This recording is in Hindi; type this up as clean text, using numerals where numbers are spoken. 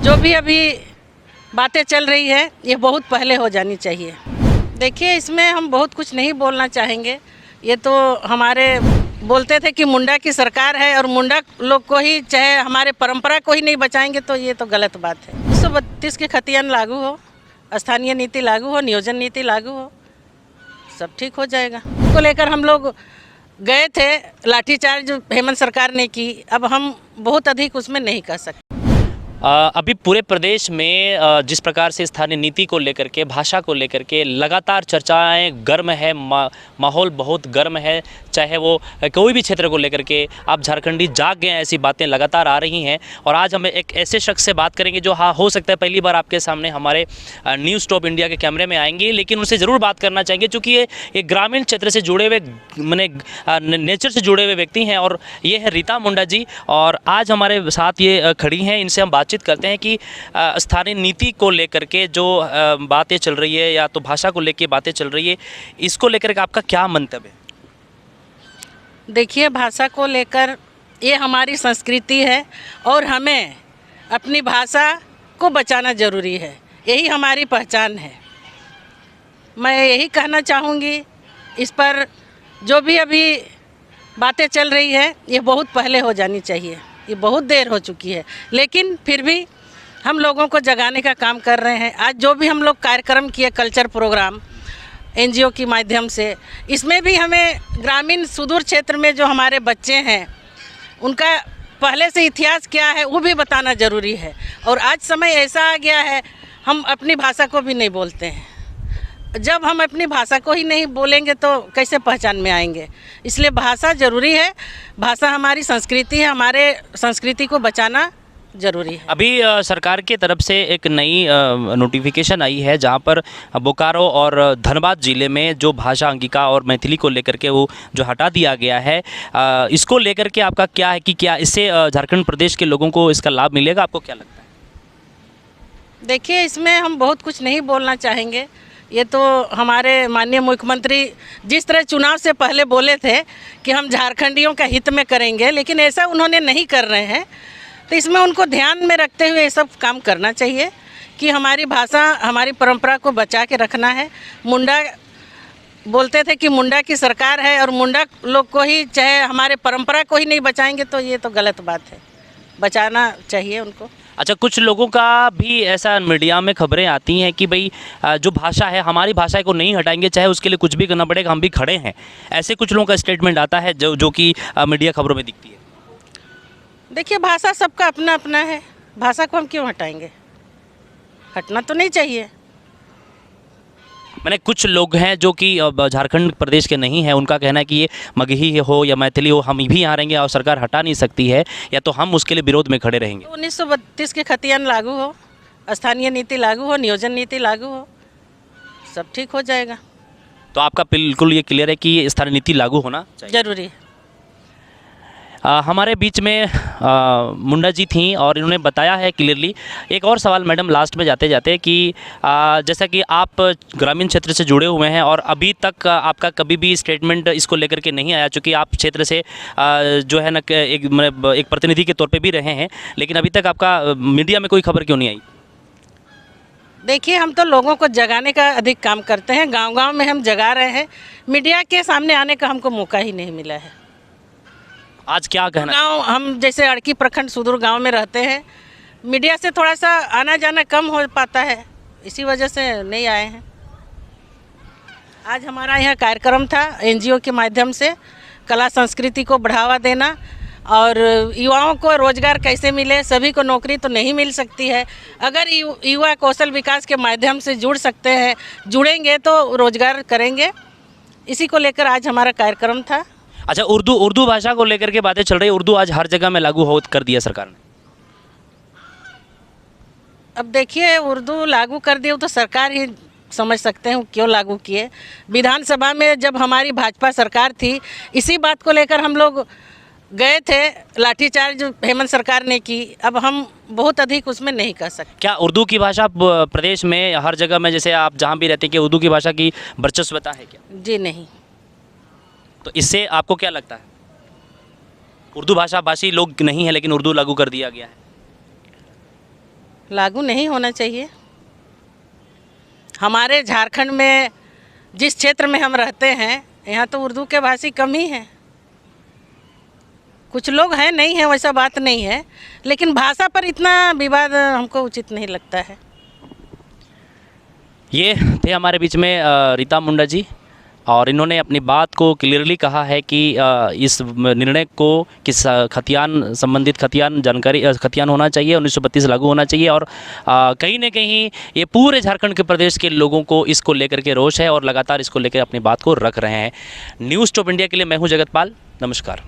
जो भी अभी बातें चल रही है ये बहुत पहले हो जानी चाहिए। देखिए, इसमें हम बहुत कुछ नहीं बोलना चाहेंगे। ये तो हमारे बोलते थे कि मुंडा की सरकार है और मुंडा लोग को ही, चाहे हमारे परंपरा को ही नहीं बचाएंगे, तो ये तो गलत बात है। 132 के खतियान लागू हो, स्थानीय नीति लागू हो, नियोजन नीति लागू हो, सब ठीक हो जाएगा। को लेकर हम लोग गए थे, लाठीचार्ज हेमंत सरकार ने की। अब हम बहुत अधिक उसमें नहीं कह सकते। अभी पूरे प्रदेश में जिस प्रकार से स्थानीय नीति को लेकर के, भाषा को लेकर के लगातार चर्चाएं गर्म है, माहौल बहुत गर्म है। चाहे वो कोई भी क्षेत्र को लेकर के आप झारखंडी जाग गए, ऐसी बातें लगातार आ रही हैं। और आज हम एक ऐसे शख्स से बात करेंगे जो हो सकता है पहली बार आपके सामने हमारे न्यूज़ टॉप इंडिया के कैमरे में आएंगे, लेकिन उनसे ज़रूर बात करना चाहेंगे क्योंकि ये ग्रामीण क्षेत्र से जुड़े हुए, मैंने नेचर से जुड़े हुए व्यक्ति हैं। और ये है रीता मुंडा जी, और आज हमारे साथ ये खड़ी हैं। इनसे हम बातचीत करते हैं कि स्थानीय नीति को लेकर के जो बातें चल रही है, या तो भाषा को लेकर बातें चल रही है, इसको लेकर के आपका क्या मंतव्य है? देखिए, भाषा को लेकर ये हमारी संस्कृति है और हमें अपनी भाषा को बचाना ज़रूरी है। यही हमारी पहचान है। मैं यही कहना चाहूँगी, इस पर जो भी अभी बातें चल रही है ये बहुत पहले हो जानी चाहिए। ये बहुत देर हो चुकी है, लेकिन फिर भी हम लोगों को जगाने का काम कर रहे हैं। आज जो भी हम लोग कार्यक्रम किए, कल्चर प्रोग्राम एनजीओ के माध्यम से, इसमें भी हमें ग्रामीण सुदूर क्षेत्र में जो हमारे बच्चे हैं उनका पहले से इतिहास क्या है वो भी बताना ज़रूरी है। और आज समय ऐसा आ गया है, हम अपनी भाषा को भी नहीं बोलते हैं। जब हम अपनी भाषा को ही नहीं बोलेंगे तो कैसे पहचान में आएंगे? इसलिए भाषा ज़रूरी है। भाषा हमारी संस्कृति है, हमारे संस्कृति को बचाना ज़रूरी है। अभी सरकार की तरफ से एक नई नोटिफिकेशन आई है जहां पर बोकारो और धनबाद ज़िले में जो भाषा अंगिका और मैथिली को लेकर के वो जो हटा दिया गया है, इसको लेकर के आपका क्या है कि क्या इससे झारखंड प्रदेश के लोगों को इसका लाभ मिलेगा? आपको क्या लगता है? देखिए, इसमें हम बहुत कुछ नहीं बोलना चाहेंगे। ये तो हमारे माननीय मुख्यमंत्री जिस तरह चुनाव से पहले बोले थे कि हम झारखंडियों का हित में करेंगे, लेकिन ऐसा उन्होंने नहीं कर रहे हैं। तो इसमें उनको ध्यान में रखते हुए ये सब काम करना चाहिए कि हमारी भाषा, हमारी परंपरा को बचा के रखना है। मुंडा बोलते थे कि मुंडा की सरकार है और मुंडा लोग को ही, चाहे हमारे परंपरा को ही नहीं बचाएंगे, तो ये तो गलत बात है। बचाना चाहिए उनको। अच्छा, कुछ लोगों का भी ऐसा मीडिया में खबरें आती हैं कि भाई जो भाषा है, हमारी भाषा को नहीं हटाएंगे, चाहे उसके लिए कुछ भी करना पड़ेगा, हम भी खड़े हैं। ऐसे कुछ लोगों का स्टेटमेंट आता है जो कि मीडिया खबरों में दिखती है। देखिए, भाषा सबका अपना अपना है। भाषा को हम क्यों हटाएंगे? हटना तो नहीं चाहिए। मैंने कुछ लोग हैं जो कि झारखंड प्रदेश के नहीं हैं, उनका कहना है कि ये मगही हो या मैथिली हो, हम भी यहाँ रहेंगे और सरकार हटा नहीं सकती है, या तो हम उसके लिए विरोध में खड़े रहेंगे। 1932 के खतियान लागू हो, स्थानीय नीति लागू हो, नियोजन नीति लागू हो, सब ठीक हो जाएगा। तो आपका बिल्कुल ये क्लियर है कि स्थानीय नीति लागू होना चाहिए, जरूरी है। हमारे बीच में मुंडा जी थी और इन्होंने बताया है क्लियरली। एक और सवाल मैडम लास्ट में जाते जाते कि जैसा कि आप ग्रामीण क्षेत्र से जुड़े हुए हैं और अभी तक आपका कभी भी स्टेटमेंट इसको लेकर के नहीं आया, चूँकि आप क्षेत्र से जो है ना एक प्रतिनिधि के तौर पे भी रहे हैं, लेकिन अभी तक आपका मीडिया में कोई खबर क्यों नहीं आई? देखिए, हम तो लोगों को जगाने का अधिक काम करते हैं। गांव-गांव में हम जगा रहे हैं। मीडिया के सामने आने का हमको मौका ही नहीं मिला है। आज क्या कहना? गांव, हम जैसे अड़की प्रखंड सुदूर गांव में रहते हैं, मीडिया से थोड़ा सा आना जाना कम हो पाता है, इसी वजह से नहीं आए हैं। आज हमारा यहाँ कार्यक्रम था एनजीओ के माध्यम से, कला संस्कृति को बढ़ावा देना और युवाओं को रोजगार कैसे मिले। सभी को नौकरी तो नहीं मिल सकती है। अगर युवा कौशल विकास के माध्यम से जुड़ सकते हैं, जुड़ेंगे तो रोजगार करेंगे। इसी को लेकर आज हमारा कार्यक्रम था। अच्छा, उर्दू भाषा को लेकर के बातें चल रही है। उर्दू आज हर जगह में लागू हो कर दिया सरकार ने। अब देखिए, उर्दू लागू कर दिए तो सरकार ही समझ सकते हैं क्यों लागू किए। विधानसभा में जब हमारी भाजपा सरकार थी, इसी बात को लेकर हम लोग गए थे, लाठीचार्ज हेमंत सरकार ने की। अब हम बहुत अधिक उसमें नहीं कर सकते। क्या उर्दू की भाषा प्रदेश में हर जगह में, जैसे आप जहाँ भी रहते हैं, कि उर्दू की भाषा की वर्चस्वता है क्या? जी नहीं। तो इससे आपको क्या लगता है? उर्दू भाषा भाषी लोग नहीं है लेकिन उर्दू लागू कर दिया गया है। लागू नहीं होना चाहिए। हमारे झारखंड में जिस क्षेत्र में हम रहते हैं यहाँ तो उर्दू के भाषी कम ही हैं। कुछ लोग हैं, नहीं है वैसा बात नहीं है, लेकिन भाषा पर इतना विवाद हमको उचित नहीं लगता है। ये थे हमारे बीच में रीता मुंडा जी, और इन्होंने अपनी बात को क्लियरली कहा है कि इस निर्णय को किस खतियान संबंधित खतियान होना चाहिए, 1932 लागू होना चाहिए। और कहीं न कहीं ये पूरे झारखंड के प्रदेश के लोगों को इसको लेकर के रोष है और लगातार इसको लेकर अपनी बात को रख रहे हैं। न्यूज़ टॉप इंडिया के लिए मैं हूँ जगतपाल, नमस्कार।